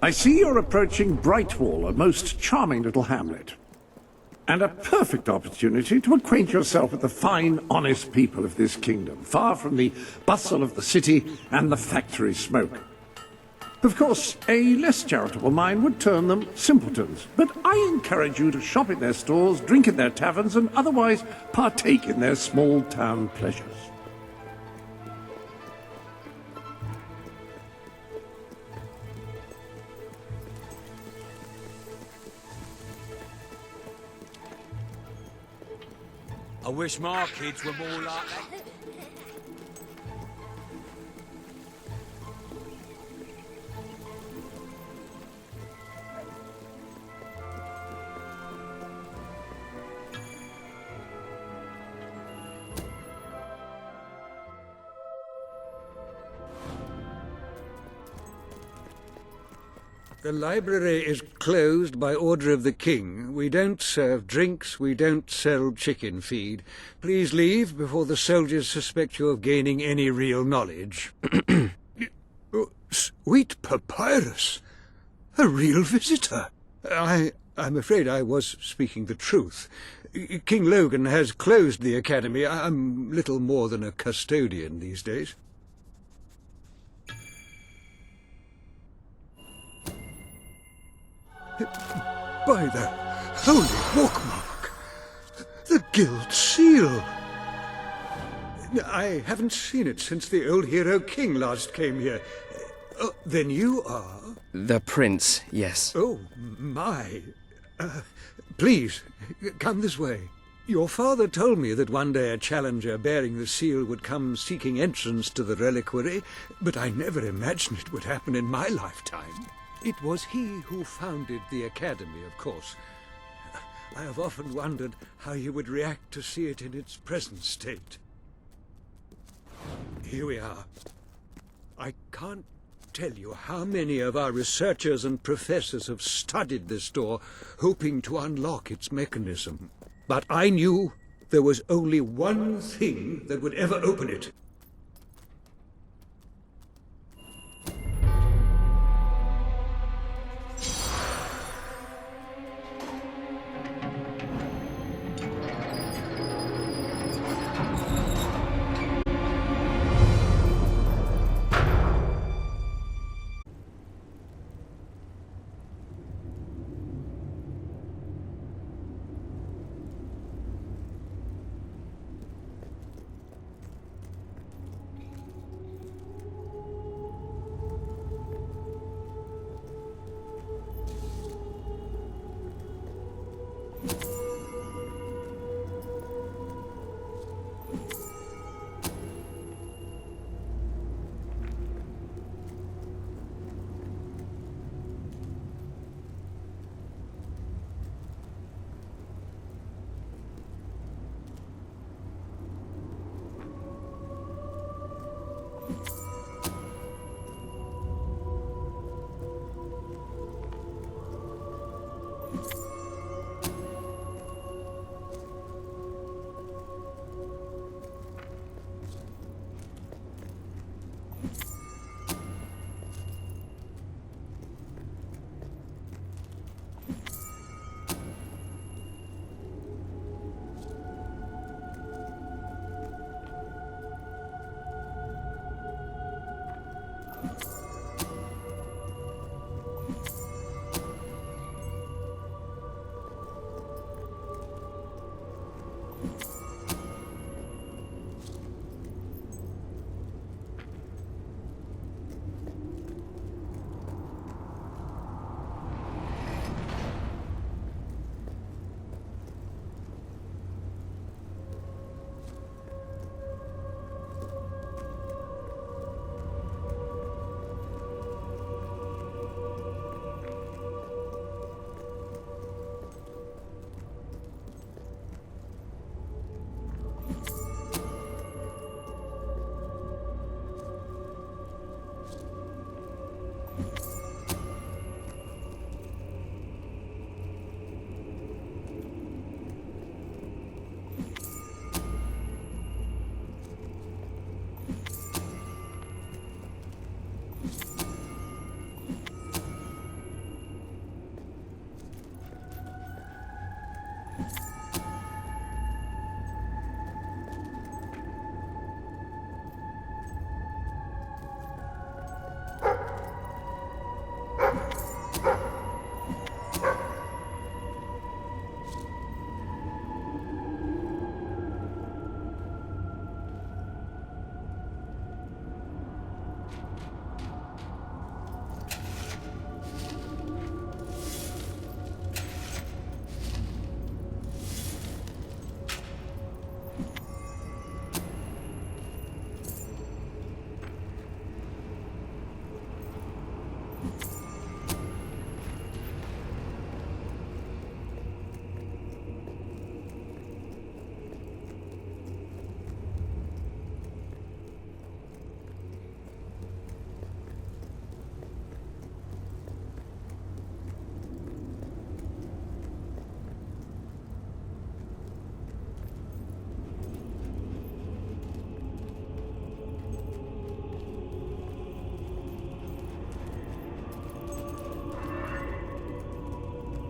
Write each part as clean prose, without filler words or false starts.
I see you're approaching Brightwall, a most charming little hamlet. And a perfect opportunity to acquaint yourself with the fine, honest people of this kingdom, far from the bustle of the city and the factory smoke. Of course, a less charitable mind would term them simpletons, but I encourage you to shop in their stores, drink in their taverns, and otherwise partake in their small-town pleasures. I wish my kids were more like that. The library is closed by order of the king. We don't serve drinks, we don't sell chicken feed. Please leave before the soldiers suspect you of gaining any real knowledge. Oh, sweet papyrus! A real visitor! I'm afraid I was speaking the truth. King Logan has closed the academy. I'm little more than a custodian these days. By the holy walkmark! The Guild Seal! I haven't seen it since the old hero king last came here. Then you are? The prince, yes. Oh, my. Please, come this way. Your father told me that one day a challenger bearing the seal would come seeking entrance to the reliquary, but I never imagined it would happen in my lifetime. It was he who founded the academy, of course. I have often wondered how he would react to see it in its present state. Here we are. I can't tell you how many of our researchers and professors have studied this door, hoping to unlock its mechanism. But I knew there was only one thing that would ever open it.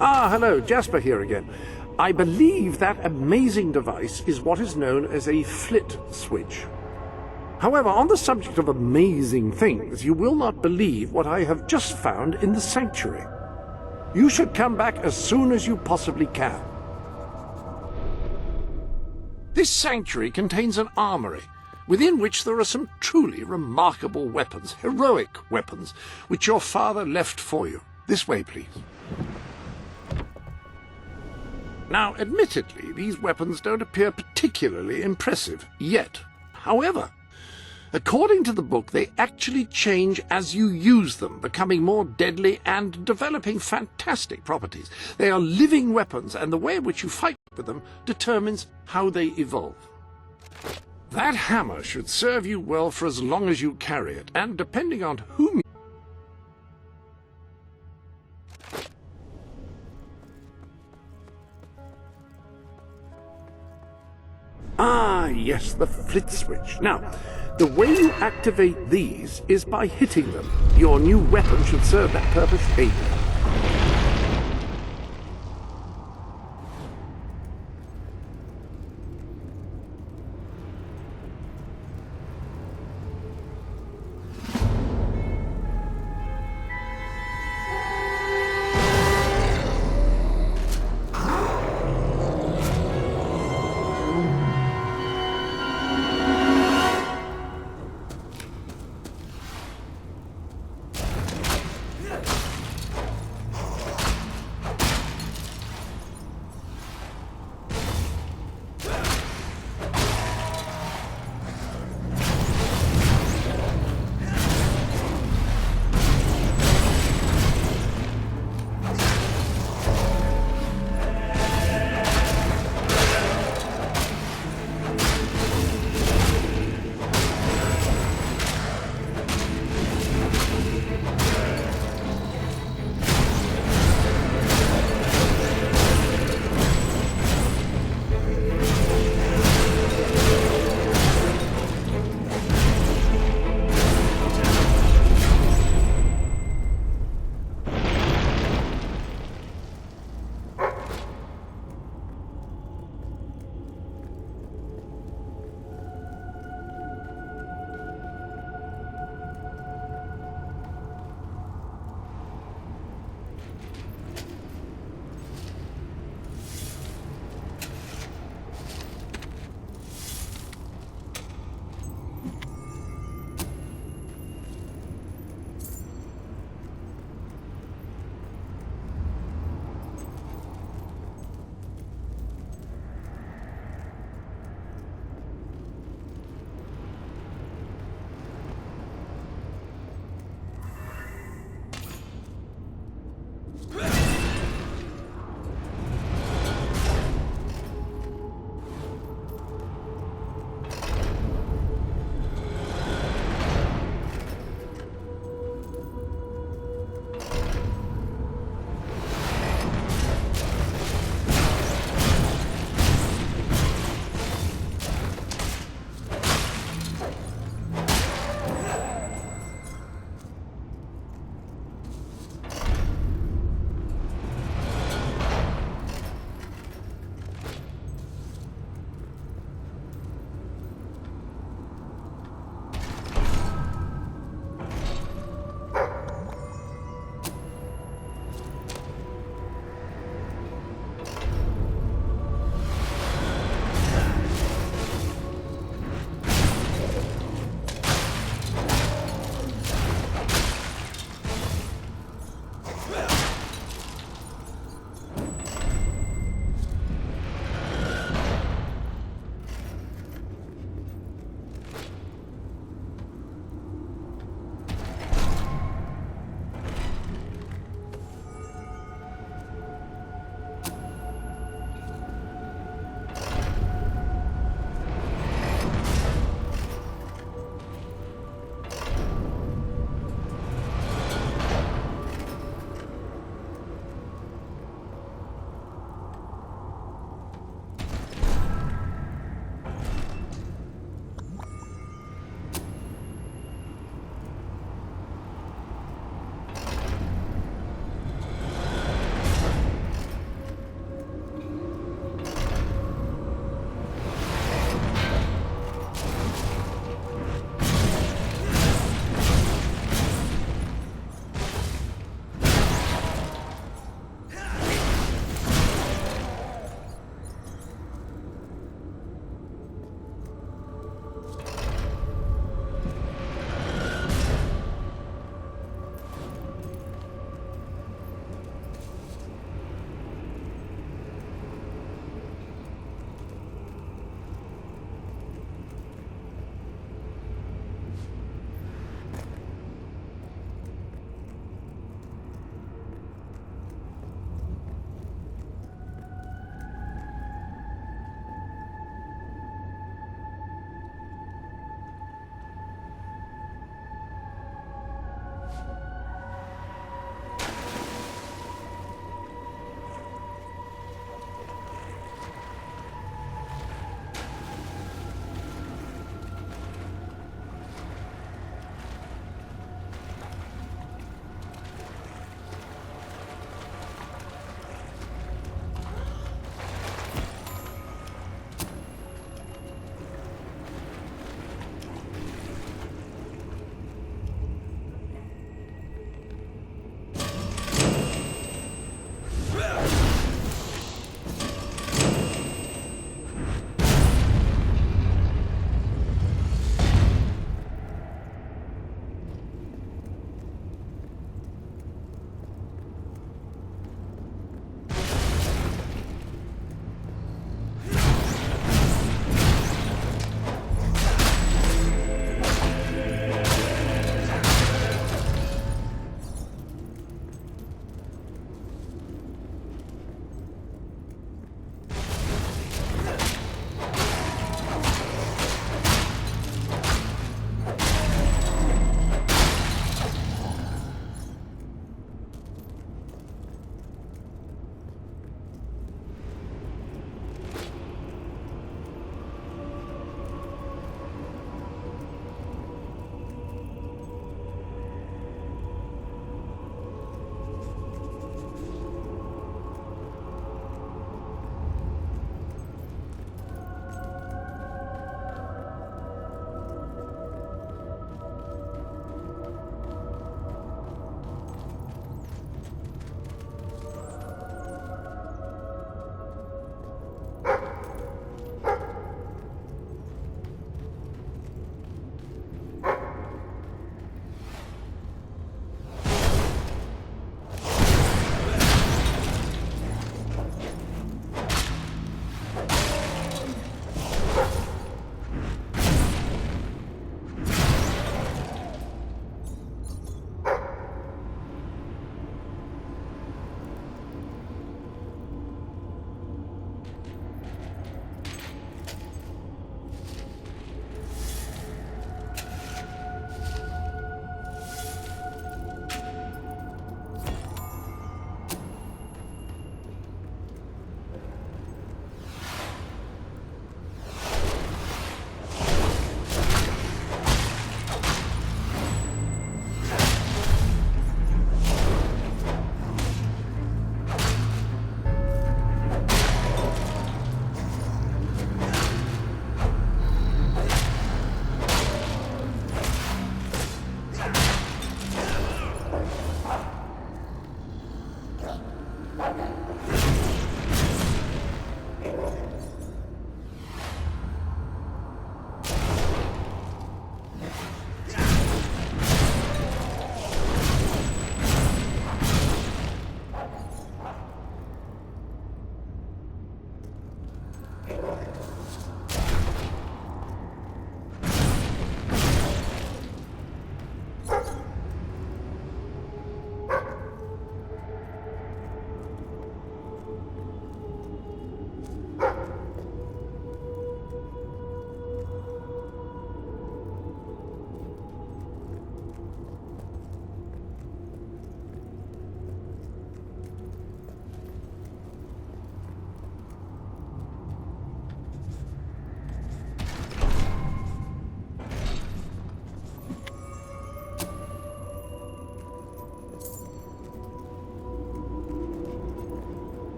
Ah, hello, Jasper here again. I believe that amazing device is what is known as a flit switch. However, on the subject of amazing things, you will not believe what I have just found in the sanctuary. You should come back as soon as you possibly can. This sanctuary contains an armory, within which there are some truly remarkable weapons, heroic weapons, which your father left for you. This way, please. Now, admittedly, these weapons don't appear particularly impressive yet. However, according to the book, they actually change as you use them, becoming more deadly and developing fantastic properties. They are living weapons, and the way in which you fight with them determines how they evolve. That hammer should serve you well for as long as you carry it, and depending on whom Ah, yes, the flit switch. Now, the way you activate these is by hitting them. Your new weapon should serve that purpose ably.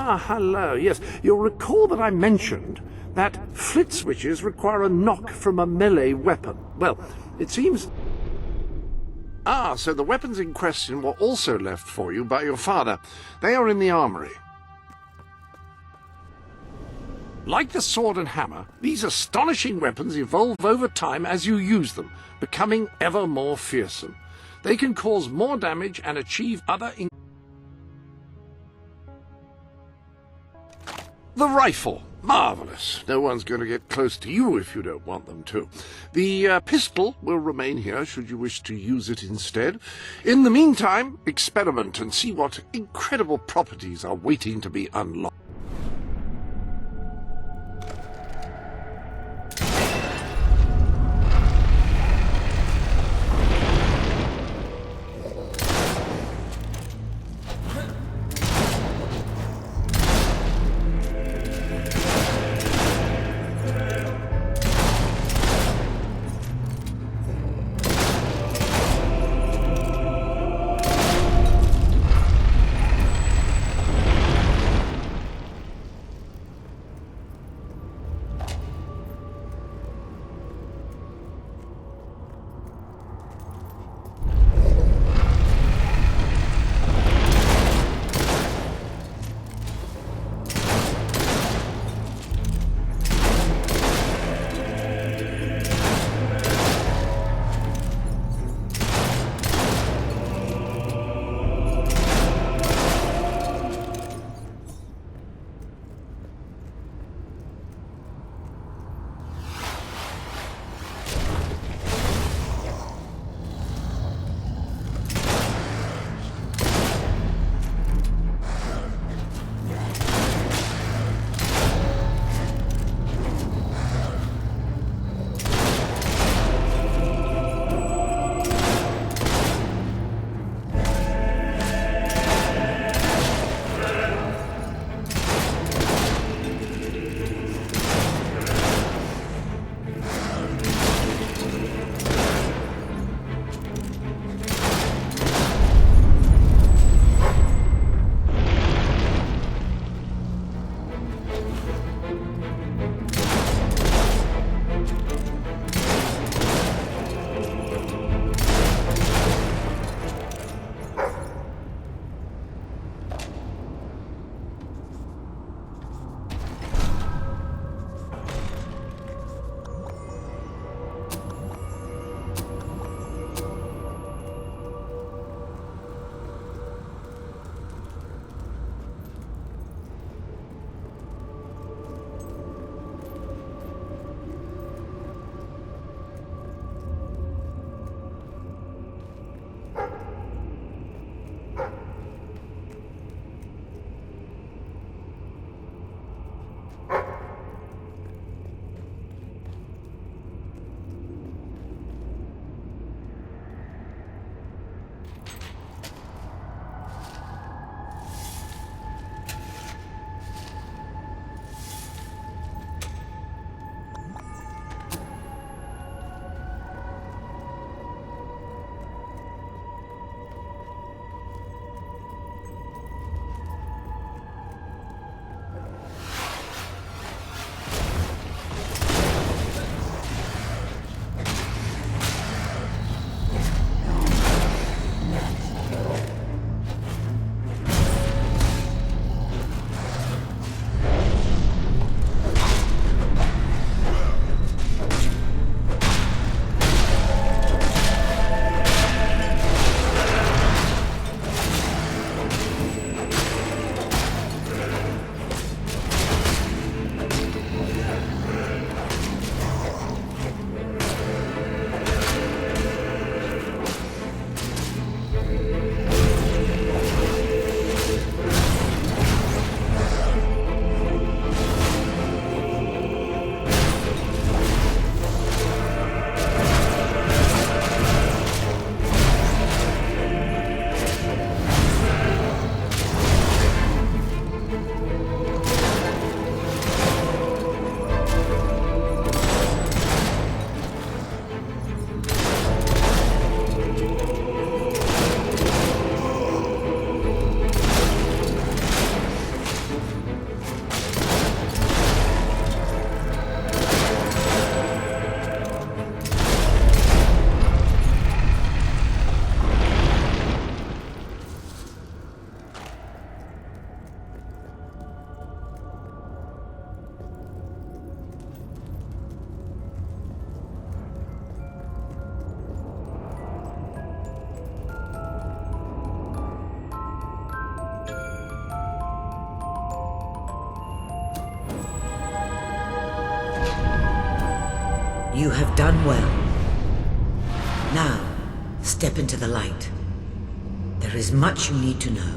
Ah, hello. Yes, you'll recall that I mentioned that flit switches require a knock from a melee weapon. Well, it seems... Ah, so the weapons in question were also left for you by your father. They are in the armory. Like the sword and hammer, these astonishing weapons evolve over time as you use them, becoming ever more fearsome. They can cause more damage and achieve other... The rifle. Marvellous. No one's going to get close to you if you don't want them to. The pistol will remain here should you wish to use it instead. In the meantime, experiment and see what incredible properties are waiting to be unlocked. You have done well. Now, step into the light. There is much you need to know.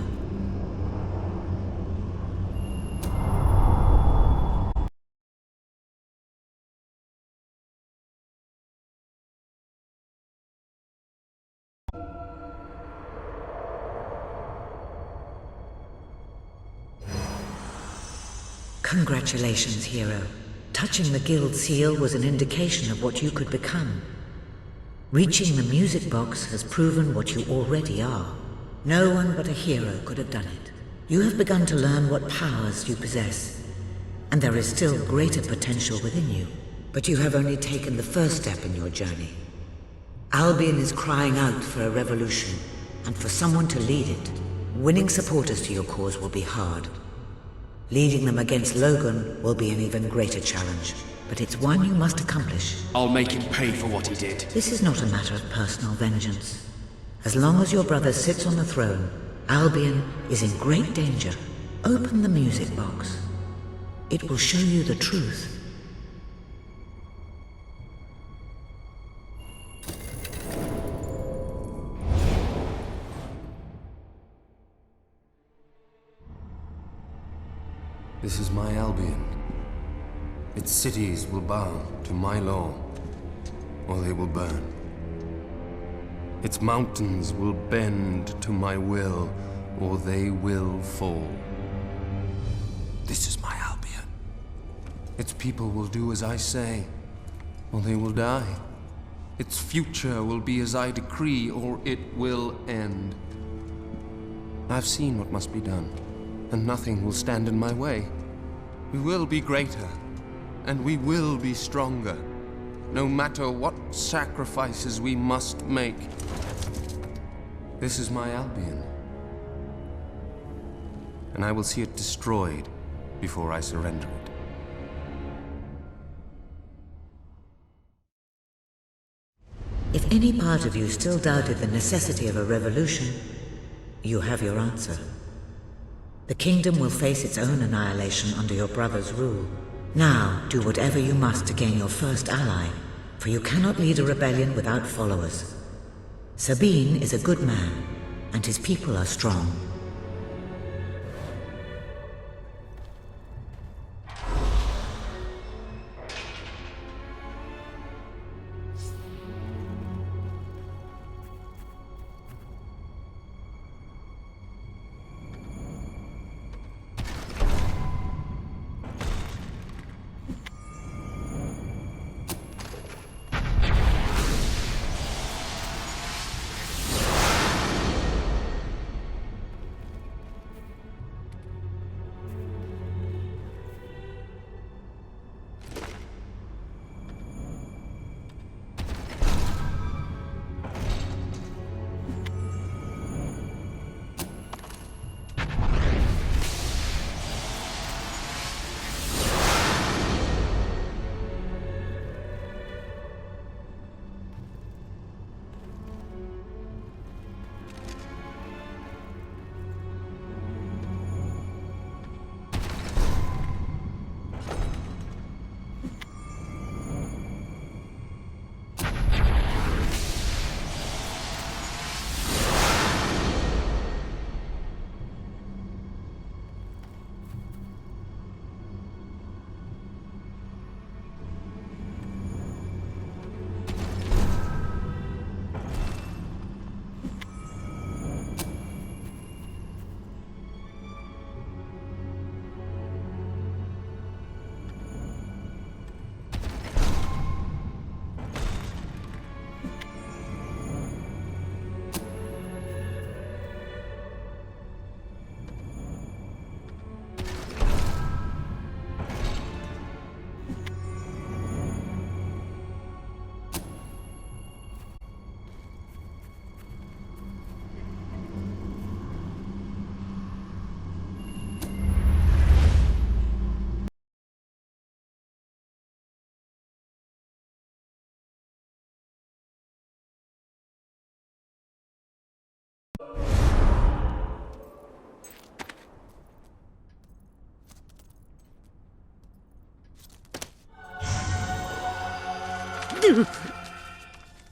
Congratulations, hero. Touching the guild seal was an indication of what you could become. Reaching the music box has proven what you already are. No one but a hero could have done it. You have begun to learn what powers you possess, and there is still greater potential within you. But you have only taken the first step in your journey. Albion is crying out for a revolution, and for someone to lead it. Winning supporters to your cause will be hard. Leading them against Logan will be an even greater challenge, but it's one you must accomplish. I'll make him pay for what he did. This is not a matter of personal vengeance. As long as your brother sits on the throne, Albion is in great danger. Open the music box. It will show you the truth. This is my Albion. Its cities will bow to my law, or they will burn. Its mountains will bend to my will, or they will fall. This is my Albion. Its people will do as I say, or they will die. Its future will be as I decree, or it will end. I've seen what must be done, and nothing will stand in my way. We will be greater, and we will be stronger, no matter what sacrifices we must make. This is my Albion, and I will see it destroyed before I surrender it. If any part of you still doubted the necessity of a revolution, you have your answer. The kingdom will face its own annihilation under your brother's rule. Now, do whatever you must to gain your first ally, for you cannot lead a rebellion without followers. Sabine is a good man, and his people are strong.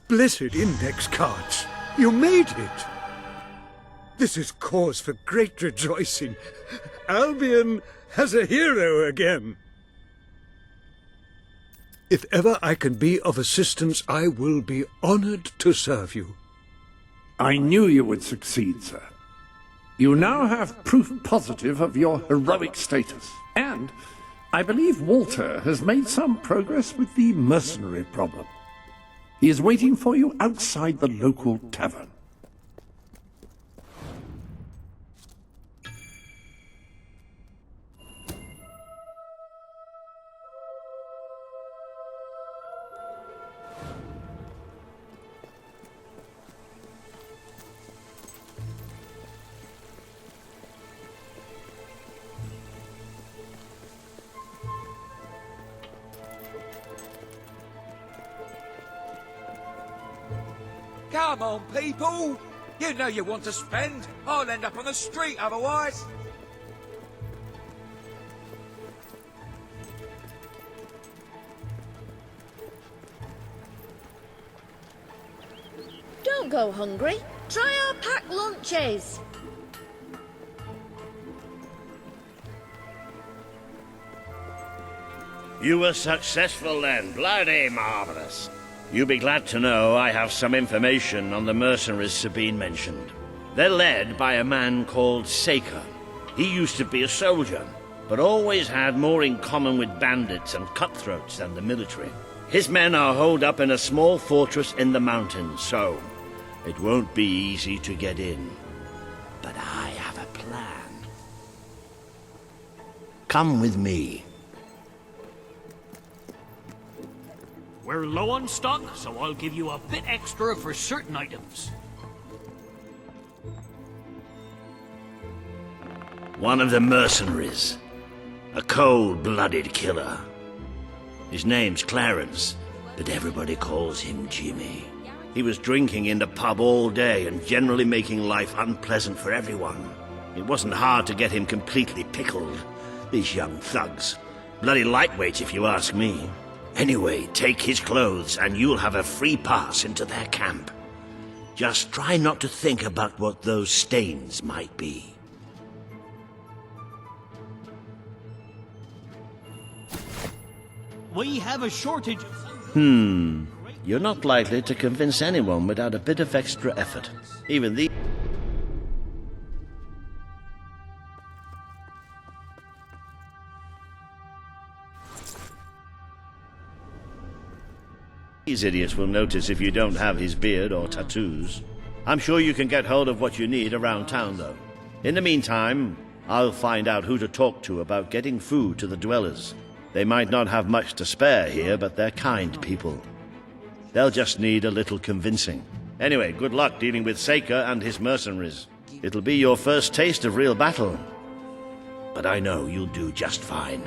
Blessed index cards! You made it! This is cause for great rejoicing. Albion has a hero again. If ever I can be of assistance, I will be honored to serve you. I knew you would succeed, sir. You now have proof positive of your heroic status. And I believe Walter has made some progress with the mercenary problem. He is waiting for you outside the local tavern. Come on, people! You know you want to spend. I'll end up on the street otherwise. Don't go hungry. Try our packed lunches. You were successful then. Bloody marvelous. You'll be glad to know I have some information on the mercenaries Sabine mentioned. They're led by a man called Saker. He used to be a soldier, but always had more in common with bandits and cutthroats than the military. His men are holed up in a small fortress in the mountains, so it won't be easy to get in. But I have a plan. Come with me. We're low on stock, so I'll give you a bit extra for certain items. One of the mercenaries. A cold-blooded killer. His name's Clarence, but everybody calls him Jimmy. He was drinking in the pub all day and generally making life unpleasant for everyone. It wasn't hard to get him completely pickled. These young thugs. Bloody lightweight, if you ask me. Anyway, take his clothes and you'll have a free pass into their camp. Just try not to think about what those stains might be. We have a shortage of... You're not likely to convince anyone without a bit of extra effort. Even these idiots will notice if you don't have his beard or tattoos. I'm sure you can get hold of what you need around town, though. In the meantime, I'll find out who to talk to about getting food to the dwellers. They might not have much to spare here, but they're kind people. They'll just need a little convincing. Anyway, good luck dealing with Saker and his mercenaries. It'll be your first taste of real battle. But I know you'll do just fine.